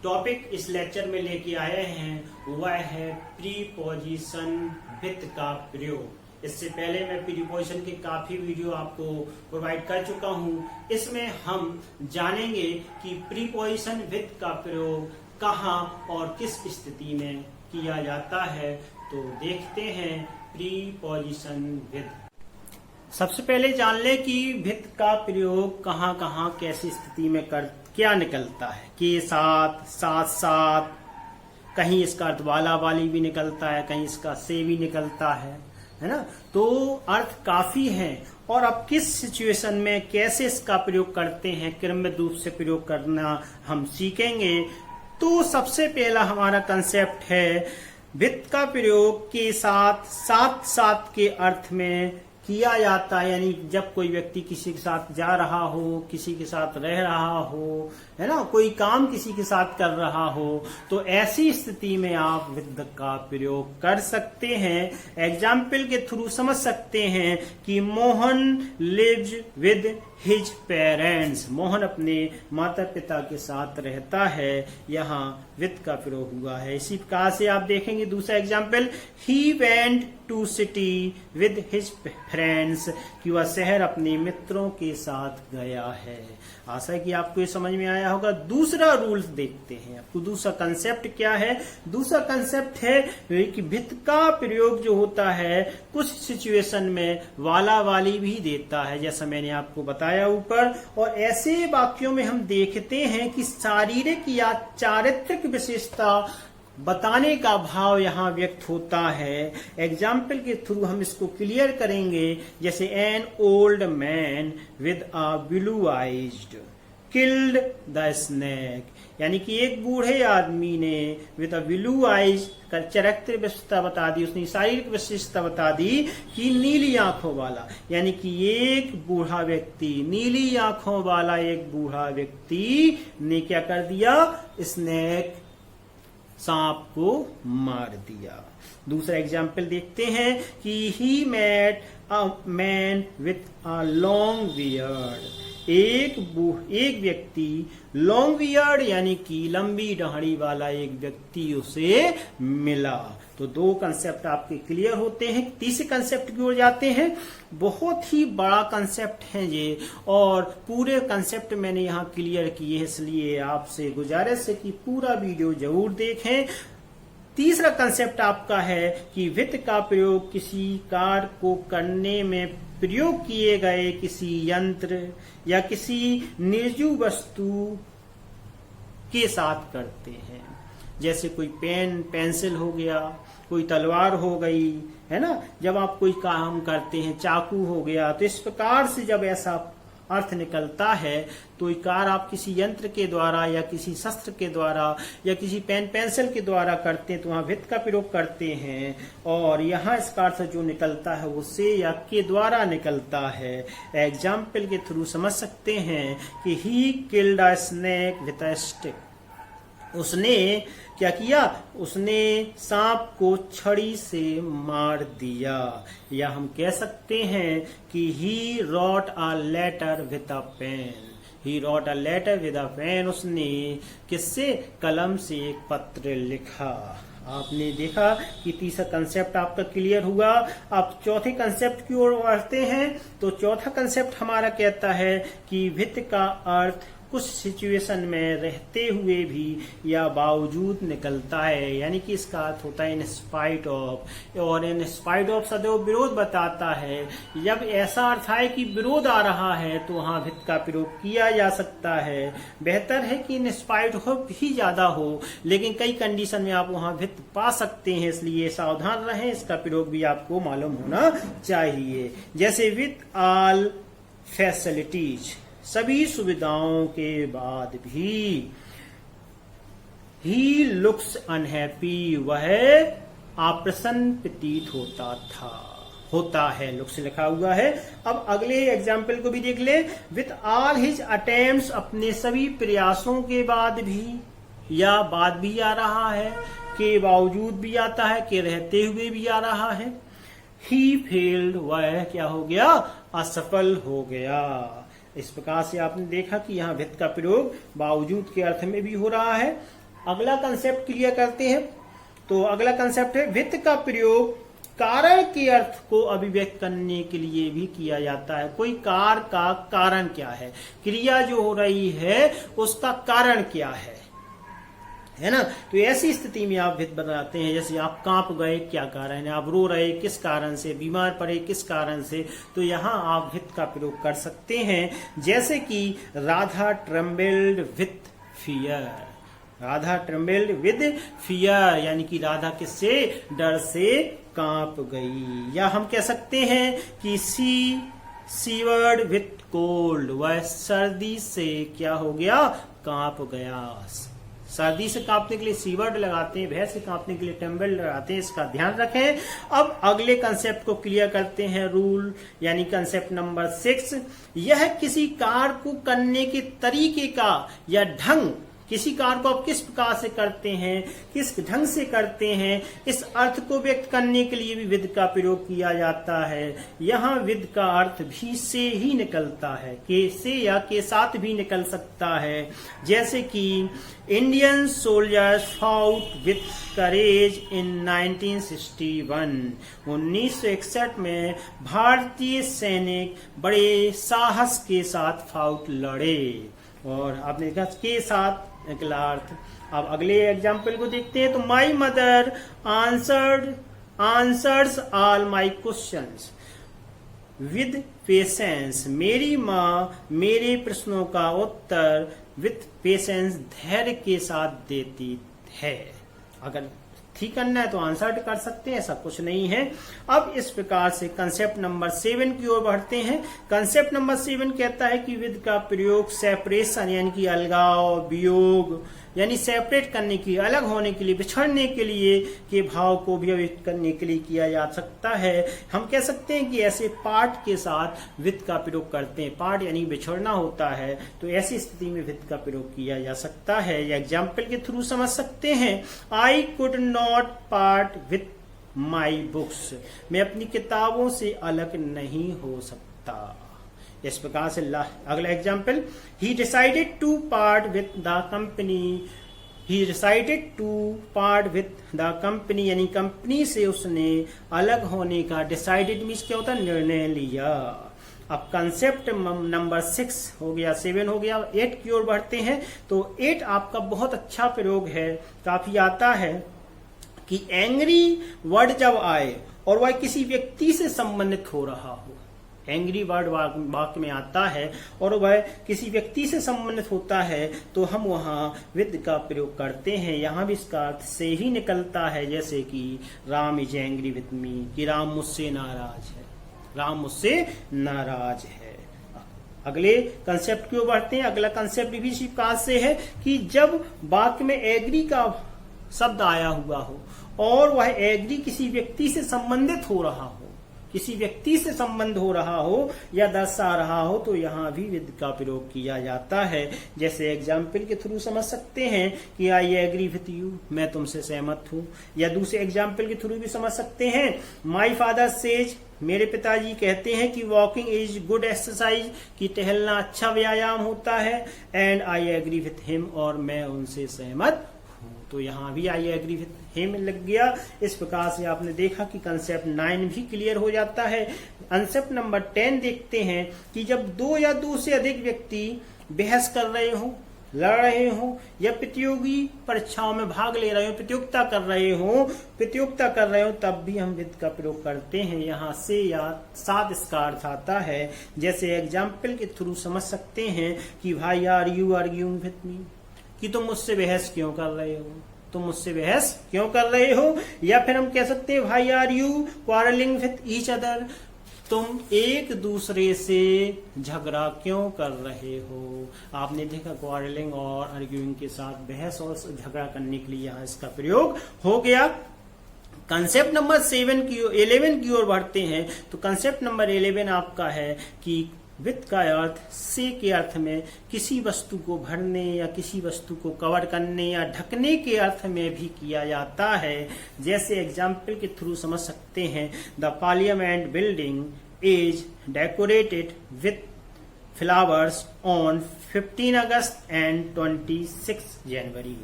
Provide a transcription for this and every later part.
Topic इस lecture में लेके आए हैं वह है प्रीपोजिशन विथ का प्रयोग। इससे पहले मैं प्रीपोजिशन के काफी वीडियो आपको प्रोवाइड कर चुका हूं। इसमें हम जानेंगे कि प्रीपोजिशन विथ का प्रयोग कहां और किस स्थिति में किया जाता है। तो देखते हैं प्रीपोजिशन विथ। सबसे पहले जान ले कि विथ का प्रयोग कहां कहां कैसी स्थिति में क्या निकलता है। के साथ, साथ साथ, कहीं इसका अर्थ वाला वाली भी निकलता है, कहीं इसका से भी निकलता है ना। तो अर्थ काफी है। और अब किस सिचुएशन में कैसे इसका प्रयोग करते हैं, क्रमित रूप से प्रयोग करना हम सीखेंगे। तो सबसे पहला हमारा कंसेप्ट है विथ का प्रयोग के साथ, साथ साथ के अर्थ में किया जाता है। यानी जब कोई व्यक्ति किसी के साथ जा रहा हो, किसी के साथ रह रहा हो, है ना, कोई काम किसी के साथ कर रहा हो, तो ऐसी स्थिति में आप विथ का प्रयोग कर सकते हैं। एग्जाम्पल के थ्रू समझ सकते हैं कि Mohan lives with his parents. Mohan अपने माता पिता के साथ रहता है, यहाँ विथ का प्रयोग हुआ है। इसी प्रकार से आप देखेंगे दूसरा example, he went to city with his friends, कि वह शहर अपने मित्रों के साथ गया है। आशा है कि आपको ये समझ में आया होगा। दूसरा रूल देखते हैं। आपको दूसरा कंसेप्ट क्या है। दूसरा कंसेप्ट है कि विथ का प्रयोग जो होता है कुछ सिचुएशन में वाला वाली भी देता है, जैसा मैंने आपको बताया ऊपर। और ऐसे वाक्यों में हम देखते हैं कि शारीरिक या चारित्रिक विशेषता बताने का भाव यहाँ व्यक्त होता है। एग्जाम्पल के थ्रू हम इसको क्लियर करेंगे। जैसे an old man with a blue eyed killed the snake, यानी कि एक बूढ़े आदमी ने विद अ ब्लू आइज का चारित्रिक विशेषता बता दी, उसने शारीरिक विशेषता बता दी कि नीली आंखों वाला, यानी कि एक बूढ़ा व्यक्ति, नीली आंखों वाला एक बूढ़ा व्यक्ति ने क्या कर दिया, स्नेक सांप को मार दिया। दूसरा एग्जाम्पल देखते हैं कि he met a man with a long beard, एक व्यक्ति लॉन्ग बियर्ड यानी कि लंबी दाढ़ी वाला एक व्यक्ति उसे मिला। तो दो कंसेप्ट आपके क्लियर होते हैं। तीसरे कंसेप्ट की ओर जाते हैं। बहुत ही बड़ा कंसेप्ट है ये, और पूरे कंसेप्ट मैंने यहाँ क्लियर किए, इसलिए आपसे गुजारिश है कि पूरा वीडियो जरूर देखें। तीसरा कंसेप्ट आपका है कि विथ का प्रयोग किसी कार्य को करने में प्रयोग किए गए किसी यंत्र या किसी निर्जीव वस्तु के साथ करते हैं। जैसे कोई पेन पेंसिल हो गया, कोई तलवार हो गई, है ना। जब आप कोई काम करते हैं, चाकू हो गया, तो इस प्रकार से जब ऐसा अर्थ निकलता है तो कार आप किसी यंत्र के द्वारा या किसी शस्त्र के द्वारा या किसी पेन पेंसिल के द्वारा करते हैं, तो वहां विथ का प्रयोग करते हैं। और यहाँ इसका अर्थ जो निकलता है वो से या के द्वारा निकलता है। एग्जाम्पल के थ्रू समझ सकते हैं कि he killed a snake with a stick, उसने क्या किया, उसने सांप को छड़ी से मार दिया। या हम कह सकते हैं कि he wrote a letter with a pen, he wrote a letter with a pen, उसने किससे, कलम से एक पत्र लिखा। आपने देखा कि तीसरा कंसेप्ट आपका क्लियर हुआ। अब चौथे कंसेप्ट की ओर बढ़ते हैं। तो चौथा कंसेप्ट हमारा कहता है कि विथ का अर्थ कुछ सिचुएशन में रहते हुए भी या बावजूद निकलता है, यानी कि इसका अर्थ होता है इन स्पाइट ऑफ। और इन स्पाइट ऑफ सदैव विरोध बताता है। जब ऐसा अर्थ आए कि विरोध आ रहा है तो वहां विथ का प्रयोग किया जा सकता है। बेहतर है कि इन स्पाइट ऑफ ही ज्यादा हो, लेकिन कई कंडीशन में आप वहां विथ पा सकते हैं, इसलिए सावधान रहें। इसका प्रयोग भी आपको मालूम होना चाहिए। जैसे विथ ऑल फैसिलिटीज, सभी सुविधाओं के बाद भी, ही लुक्स अनहैप्पी, वह अप्रसन्न प्रतीत होता है, लुक्स लिखा हुआ है। अब अगले एग्जाम्पल को भी देख ले। विथ ऑल हिज अटेम्प्ट्स, अपने सभी प्रयासों के बाद भी, या बाद भी आ रहा है, के बावजूद भी आता है, के रहते हुए भी आ रहा है। ही फेल्ड, वह क्या हो गया, असफल हो गया। इस प्रकार से आपने देखा कि यहाँ विथ का प्रयोग बावजूद के अर्थ में भी हो रहा है अगला कंसेप्ट क्लियर करते हैं। तो अगला कंसेप्ट है वित्त का प्रयोग कारण के अर्थ को अभिव्यक्त करने के लिए भी किया जाता है। कोई कार्य का कारण क्या है, क्रिया जो हो रही है उसका कारण क्या है ना। तो ऐसी स्थिति में आप वित्त बताते हैं, जैसे आप कांप गए क्या कारण है, आप रो रहे किस कारण से, बीमार पड़े किस कारण से, तो यहाँ आप वित्त का प्रयोग कर सकते हैं। जैसे कि Radha trembled with fear, Radha trembled with fear, यानी कि राधा किससे, डर से कांप गई। या हम कह सकते हैं कि सी सीवर्ड विथ कोल्ड, वह सर्दी से क्या हो गया, कांप गया। सर्दी से कांपने के लिए सीवर्ड लगाते हैं, भय से कांपने के लिए ट्रेम्बल लगाते हैं, इसका ध्यान रखें। अब अगले कंसेप्ट को क्लियर करते हैं, रूल यानी कंसेप्ट नंबर 6। यह किसी कार्य को करने के तरीके का या ढंग, किसी कार्य को आप किस प्रकार से करते हैं, किस ढंग से करते हैं, इस अर्थ को व्यक्त करने के लिए भी विद का प्रयोग किया जाता है। यहाँ विद का अर्थ भी से ही निकलता है, के से या के साथ भी निकल सकता है। जैसे कि Indian soldiers fought with courage in 1961, 1961 में भारतीय सैनिक बड़े साहस के साथ फाउट लड़े। और आपने देखा के साथ निकला अर्थ। अब अगले एग्जाम्पल को देखते हैं। तो my mother answers all my questions with patience, मेरी माँ मेरे प्रश्नों का उत्तर विद पेशेंस, धैर्य के साथ देती है। अगर ठीक करना है तो आंसर कर सकते हैं, ऐसा कुछ नहीं है। अब इस प्रकार से कंसेप्ट नंबर 7 की ओर बढ़ते हैं। कंसेप्ट नंबर 7 कहता है कि विद का प्रयोग सेपरेशन यानी कि अलगाव, वियोग यानी सेपरेट करने की, अलग होने के लिए, बिछड़ने के लिए के भाव को भी अभिव्यक्त करने के लिए किया जा सकता है। हम कह सकते हैं कि ऐसे पार्ट के साथ विद का प्रयोग करते हैं, पार्ट यानी बिछड़ना होता है, तो ऐसी स्थिति में विद का प्रयोग किया जा सकता है। या एग्जाम्पल के थ्रू समझ सकते हैं। I could not part with my books, मैं अपनी किताबों से अलग नहीं हो सकता। इस प्रकार से अगला example, he decided to part with the company, he decided to part with the company यानी कंपनी से उसने अलग होने का, डिसाइडेड मीन्स क्या होता है, निर्णय लिया। अब कंसेप्ट नंबर 6 हो गया, 7 हो गया, 8 की ओर बढ़ते हैं। तो 8 आपका बहुत अच्छा प्रयोग है, काफी आता है कि एंग्री वर्ड जब आए और वह किसी व्यक्ति से संबंधित हो रहा हो, एंग्री वर्ड वाक्य में आता है और वह किसी व्यक्ति से संबंधित होता है, तो हम वहाँ विद का प्रयोग करते हैं। यहाँ भी इसका अर्थ से ही निकलता है, जैसे कि Ram is angry with me, कि राम मुझसे नाराज है, राम मुझसे नाराज है। अगले कंसेप्ट की ओर बढ़ते हैं। अगला कंसेप्ट भी इसी प्रकार से है कि जब वाक्य में एग्री का शब्द आया हुआ हो और वह एग्री किसी व्यक्ति से संबंधित हो रहा हो, किसी व्यक्ति से संबंध हो रहा हो या दर्शा रहा हो, तो यहाँ भी विद का प्रयोग किया जाता है। जैसे एग्जाम्पल के थ्रू समझ सकते हैं कि आई एग्री विथ यू, मैं तुमसे सहमत हूँ। या दूसरे एग्जाम्पल के थ्रू भी समझ सकते हैं, माई फादर सेज, मेरे पिताजी कहते हैं कि वॉकिंग इज गुड एक्सरसाइज, कि टहलना अच्छा व्यायाम होता है। And I agree with him, और मैं उनसे सहमत हूँ। तो यहाँ भी आई एग्री विथ हिम लग गया। इस प्रकार से आपने देखा कि कंसेप्ट 9 भी क्लियर हो जाता है। कंसेप्ट नंबर 10 देखते हैं कि जब 2 या 2 से अधिक व्यक्ति बहस कर रहे हो, लड़ रहे हो या प्रतियोगी परीक्षाओं में भाग ले रहे हो, प्रतियोगिता कर रहे हो, तब भी हम विद का प्रयोग करते हैं। यहाँ से या साथ इसका अर्थ आता है। जैसे एग्जाम्पल के थ्रू समझ सकते हैं कि भाई are you arguing with me, कि तुम मुझसे बहस क्यों कर रहे हो, तुम मुझसे बहस क्यों कर रहे हो। या फिर हम कह सकते हैं भाई are you quarrelling with each other, तुम एक दूसरे से झगड़ा क्यों कर रहे हो। आपने देखा क्वारलिंग और आर्ग्यूइंग के साथ बहस और झगड़ा करने के लिए यहाँ इसका प्रयोग हो गया। कंसेप्ट नंबर 11 की ओर बढ़ते हैं। तो कंसेप्ट नंबर 11 आपका है कि विद का अर्थ से के अर्थ में किसी वस्तु को भरने या किसी वस्तु को कवर करने या ढकने के अर्थ में भी किया जाता है। जैसे एग्जाम्पल के थ्रू समझ सकते हैं, the parliament building is decorated with flowers on 15 August and 26 जनवरी,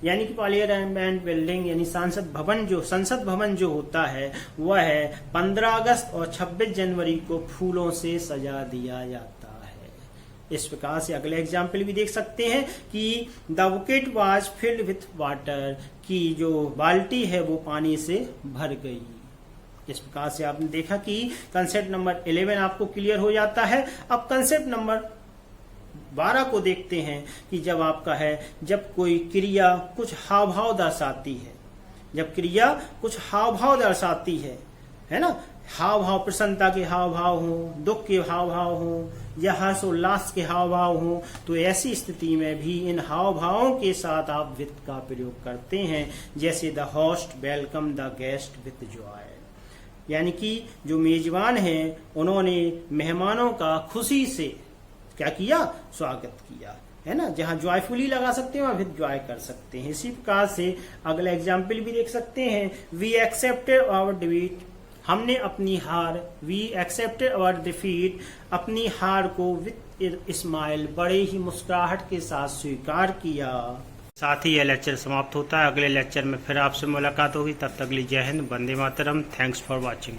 यानी कि पार्लियामेंट बिल्डिंग यानी संसद भवन जो होता है वह है 15 अगस्त और 26 जनवरी को फूलों से सजा दिया जाता है। इस प्रकार से अगले एग्जाम्पल भी देख सकते हैं कि the bouquet was filled with water, की जो बाल्टी है वो पानी से भर गई। इस प्रकार से आपने देखा कि कंसेप्ट नंबर 11 आपको क्लियर हो जाता है। अब कंसेप्ट नंबर 12 को देखते हैं कि जब कोई क्रिया कुछ हाव भाव दर्शाती है, जब क्रिया कुछ हाव भाव दर्शाती है ना, हाव भाव प्रसन्नता के हाव भाव हो, दुख के हाव भाव हो या हर्ष उल्लास के हाव भाव हो, तो ऐसी स्थिति में भी इन हाव भावों के साथ आप विथ का प्रयोग करते हैं। जैसे the host welcome the guest with Joy, यानी कि जो मेजबान हैं उन्होंने मेहमानों का खुशी से क्या किया, स्वागत किया, है ना। जहां जॉयफुली लगा सकते हैं वहां विद जॉय कर सकते हैं। इसी प्रकार से अगला एग्जाम्पल भी देख सकते हैं। वी एक्सेप्टेड आवर डिफीट, हमने अपनी हार, वी एक्सेप्टेड आवर डिफीट, अपनी हार को विद स्माइल, बड़े ही मुस्कुराहट के साथ स्वीकार किया। साथ ही यह लेक्चर समाप्त होता है। अगले लेक्चर में फिर आपसे मुलाकात होगी। तब तक के लिए जय हिंद, वंदे मातरम। Thanks for watching.